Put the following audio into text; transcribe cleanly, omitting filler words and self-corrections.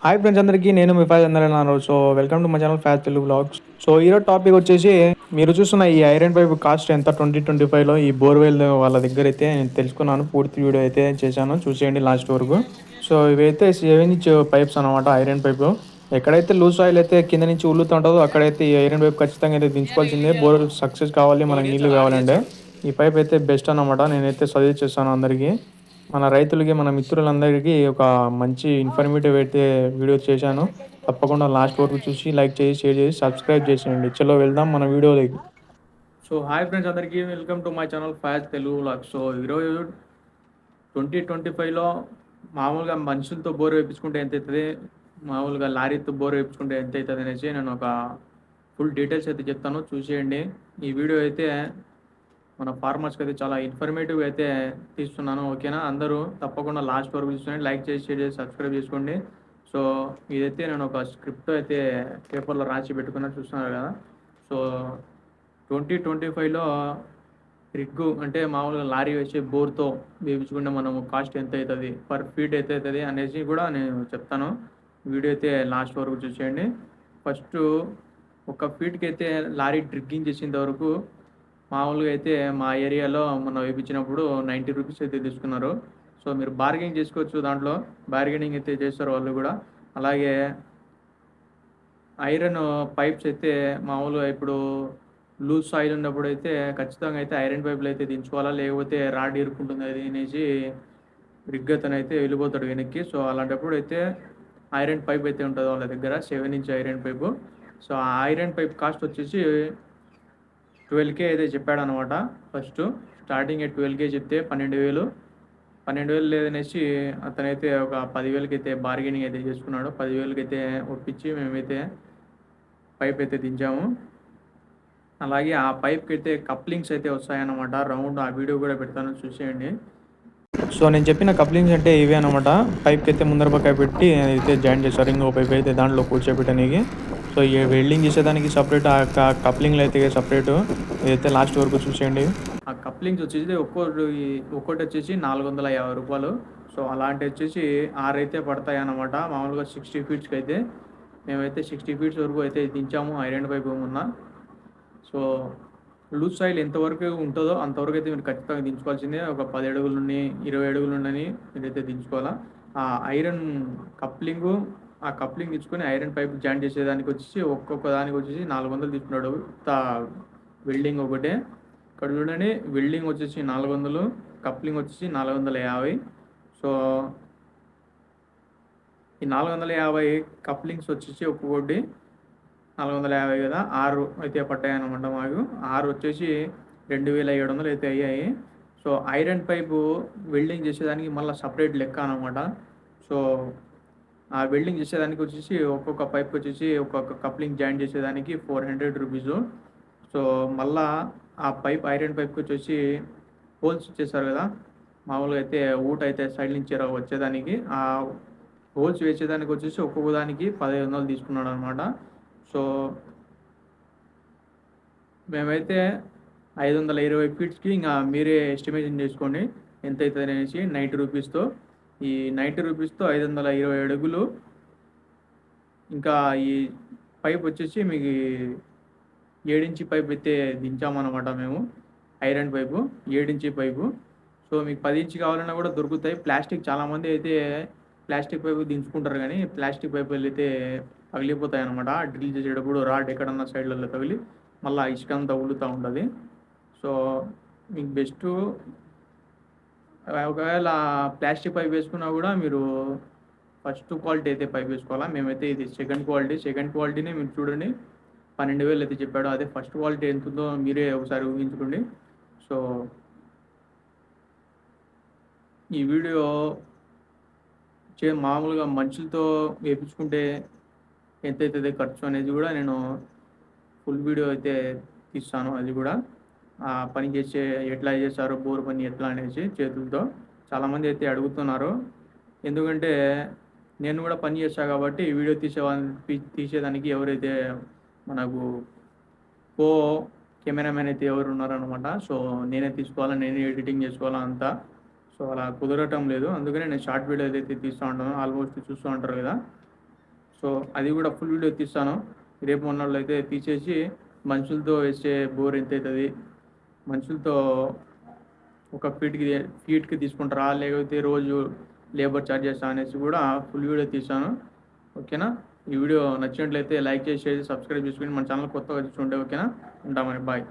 Hi friends అందరికీ నేను మీ ఫాజ్ అందరూ. So welcome to my channel Faz Telugu blogs. So ఈరోజు టాపిక్ వచ్చేసి మీరు చూస్తున్న ఈ ఐరన్ పైప్ కాస్ట్ ఎంత 2025లో ఈ బోర్వెల్ వాళ్ళ దగ్గర అయితే నేను తెలుసుకున్నాను. పూర్తి వీడియో అయితే చేశాను, చూసేయండి లాస్ట్ వరకు. సో ఇవైతే 7 ఇంచ్ పైప్స్ అనమాట, ఐరన్ పైపు. ఎక్కడైతే లూజ్ ఆయిల్ అయితే కింద నుంచి ఉల్లుతూ ఉంటుందో అక్కడైతే ఈ ఐరన్ పైప్ ఖచ్చితంగా అయితే దించుకోవాల్సిందే. బోర్ సక్సెస్ కావాలి, మనకు నీళ్లు కావాలంటే ఈ పైప్ అయితే బెస్ట్ అనమాట. నేనైతే సజెస్ట్ చేస్తాను అందరికీ, మన రైతులకి, మన మిత్రులందరికీ ఒక మంచి ఇన్ఫర్మేటివ్ అయితే వీడియో చేశాను. తప్పకుండా లాస్ట్ వరకు చూసి లైక్ చేసి, షేర్ చేసి, సబ్స్క్రైబ్ చేసేయండి. చలో వెళ్దాం మన వీడియోలోకి. సో హాయ్ ఫ్రెండ్స్ అందరికీ, welcome to my channel Faz Telugu vlog. So ఈరోజు 2025లో మామూలుగా మనుషులతో బోర్ వేయించుకుంటే ఎంత అవుతుంది, మామూలుగా లారీతో బోర్ వేయించుకుంటే ఎంత అవుతుంది అనేసి నేను ఒక ఫుల్ డీటెయిల్స్ అయితే చెప్తాను, చూసేయండి. ఈ వీడియో అయితే మన ఫార్మర్స్కి అయితే చాలా ఇన్ఫర్మేటివ్ అయితే తీస్తున్నాను, ఓకేనా? అందరూ తప్పకుండా లాస్ట్ వరకు చూసుకోండి, లైక్ చేసి, షేర్ చేసి, సబ్స్క్రైబ్ చేసుకోండి. సో ఇదైతే నేను ఒక స్క్రిప్ట్ అయితే పేపర్లో రాసి పెట్టుకున్నా, చూస్తున్నారు కదా. సో 2025లో రిగ్గు అంటే మామూలుగా లారీ వచ్చి బోర్తో వేయించుకుంటే మనము కాస్ట్ ఎంత అవుతుంది, పర్ ఫీట్ ఎంత అవుతుంది అనేసి కూడా నేను చెప్తాను. వీడియో అయితే లాస్ట్ వరకు చూసేయండి. ఫస్ట్ ఒక ఫీట్కి అయితే లారీ డ్రిగ్గింగ్ చేసేంత వరకు మామూలుగా అయితే మా ఏరియాలో మొన్న వేయించినప్పుడు 90 రూపీస్ అయితే తీసుకున్నారు. సో మీరు బార్గెనింగ్ చేసుకోవచ్చు, దాంట్లో బార్గెనింగ్ అయితే చేస్తారు వాళ్ళు కూడా. అలాగే ఐరన్ పైప్స్ అయితే మామూలుగా ఇప్పుడు లూజ్ సాయిల్ ఉన్నప్పుడు అయితే ఖచ్చితంగా అయితే ఐరన్ పైపులు అయితే దించుకోవాలా, లేకపోతే రాడ్ ఇరుక్కుంటుంది అది అనేసి రిగ్ అతనైతే వెళ్ళిపోతాడు వెనక్కి. సో అలాంటప్పుడు అయితే ఐరన్ పైప్ అయితే ఉంటుంది వాళ్ళ దగ్గర, 7 ఇంచ్ ఐరన్ పైపు. సో ఆ ఐరన్ పైప్ కాస్ట్ వచ్చేసి 12K అయితే చెప్పాడు అనమాట. ఫస్ట్ స్టార్టింగ్ 12K చెప్తే 12,000 లేదనేసి అతనైతే ఒక 10,000కి అయితే బార్గెనింగ్ అయితే చేసుకున్నాడు. 10,000కి అయితే ఒప్పించి మేమైతే పైప్ అయితే దించాము. అలాగే ఆ పైప్కి అయితే కప్లింగ్స్ అయితే వస్తాయన్నమాట రౌండ్, ఆ వీడియో కూడా పెడతాను, చూసేయండి. సో నేను చెప్పిన కప్లింగ్స్ అంటే ఇవే అనమాట. పైప్కి అయితే ముందర పక్క పెట్టి అయితే జాయిన్ చేస్తారు, ఇంకో పైప్ అయితే దాంట్లో కూర్చోబెట్టడానికి. సో ఈ వెల్డింగ్ చేసేదానికి సపరేట్, ఆ కప్లింగ్లు అయితే సపరేటు. ఇదైతే లాస్ట్ వరకు చూసేయండి. ఆ కప్లింగ్స్ వచ్చేసి ఒక్కోటి వచ్చేసి 450 రూపాయలు. సో అలాంటి వచ్చేసి 6 అయితే పడతాయి అన్నమాట. మామూలుగా 60 ఫీట్స్కి అయితే మేమైతే 60 ఫీట్స్ వరకు అయితే దించాము ఐరన్ పైప్ ఉన్న. సో లూజ్ సాయిల్ ఎంతవరకు ఉంటుందో అంతవరకు అయితే మీరు ఖచ్చితంగా దించుకోవాల్సిందే. ఒక 10 అడుగుల నుండి 20 అడుగుల నుండి మీరైతే దించుకోవాలా. ఆ ఐరన్ కప్లింగు, ఆ కప్లింగ్ తీసుకొని ఐరన్ పైప్ జాయిన్ చేసేదానికి వచ్చేసి ఒక్కొక్క దానికి వచ్చేసి 400 తీసుకున్నాడు. వెల్డింగ్ ఒకటే ఇక్కడ చూడండి, వెల్డింగ్ వచ్చేసి 400, కప్లింగ్ వచ్చేసి 450. సో ఈ 450 కప్లింగ్స్ వచ్చేసి ఒక్కొక్కటి 450 కదా, 6 అయితే పట్టాయి అన్నమాట మాకు. 6 వచ్చేసి 2,700 అయితే అయ్యాయి. సో ఐరన్ పైపు వెల్డింగ్ చేసేదానికి మళ్ళీ సపరేట్ లెక్క అనమాట. సో ఆ వెల్డింగ్ చేసేదానికి వచ్చేసి ఒక్కొక్క పైప్ వచ్చేసి ఒక్కొక్క కప్లింగ్ జాయిన్ చేసేదానికి 400 రూపీసు. సో మళ్ళా ఆ పైప్, ఐరన్ పైప్కి వచ్చేసి హోల్స్ ఇచ్చేస్తారు కదా, మామూలుగా అయితే ఊట అయితే సైడ్ నుంచి వచ్చేదానికి, ఆ హోల్స్ వేసేదానికి వచ్చేసి ఒక్కొక్క దానికి 1,500 తీసుకున్నాడు అనమాట. సో మేమైతే 520 ఫీట్స్కి ఇంకా మీరే ఎస్టిమేషన్ చేసుకోండి ఎంత అవుతుంది అనేసి. 90 రూపీస్తో, ఈ 90 రూపీస్తో 520 అడుగులు. ఇంకా ఈ పైప్ వచ్చేసి మీకు 7 ఇంచ్ పైప్ అయితే దించామన్నమాట మేము, iron pipe 7 inch pipe. So మీకు 10 ఇంచ్ కావాలన్నా కూడా దొరుకుతాయి. ప్లాస్టిక్ చాలామంది అయితే ప్లాస్టిక్ పైపు దించుకుంటారు, కానీ ప్లాస్టిక్ పైపులు అయితే పగిలిపోతాయి అనమాట. డ్రిల్ చేసేటప్పుడు రాడ్ ఎక్కడన్నా సైడ్లలో తగిలి మళ్ళీ ఇసుక అంతా ఉల్లుతూ ఉంటుంది. సో మీకు బెస్ట్ ఒకవేళ ప్లాస్టిక్ పైప్ వేసుకున్నా కూడా మీరు ఫస్ట్ క్వాలిటీ అయితే పైప్ వేసుకోవాలా. మేమైతే ఇది సెకండ్ క్వాలిటీని మీరు చూడండి, 12,000 అయితే చెప్పాడు. అదే ఫస్ట్ క్వాలిటీ ఎంత ఉందో మీరే ఒకసారి ఊహించుకోండి. సో ఈ వీడియో మామూలుగా మనుషులతో వేయించుకుంటే ఎంత అవుతుంది ఖర్చు అనేది కూడా నేను ఫుల్ వీడియో అయితే తీస్తాను. అది కూడా ఆ పని చేసే ఎట్లా చేస్తారు, బోర్ పని ఎట్లా అనేసి చేతులతో చాలామంది అయితే అడుగుతున్నారు. ఎందుకంటే నేను కూడా పని చేస్తాను కాబట్టి ఈ వీడియో తీసేదానికి ఎవరైతే మనకు కో కెమెరామెన్ అయితే ఎవరు ఉన్నారనమాట. సో నేనే తీసుకోవాలా, నేనే ఎడిటింగ్ చేసుకోవాలా అంతా. సో అలా కుదరటం లేదు, అందుకనే నేను షార్ట్ వీడియో అయితే తీస్తూ ఉంటాను. ఆల్మోస్ట్ చూస్తూ ఉంటారు కదా. సో అది కూడా ఫుల్ వీడియో తీస్తాను. రేపు మొన్నల్లో అయితే తీసేసి మనుషులతో వేసే బోర్ ఎంత అవుతుంది, మనుషులతో ఒక ఫీట్కి తీసుకుంటారా లేకపోతే రోజు లేబర్ ఛార్జెస్ అనేసి కూడా ఫుల్ వీడియో తీసాను. ఓకేనా? ఈ వీడియో నచ్చినట్లయితే లైక్ చేసి సబ్స్క్రైబ్ చేసుకుని మన ఛానల్ కొత్తగా చూస్తుంటే ఓకేనా? ఉంటామని బాయ్.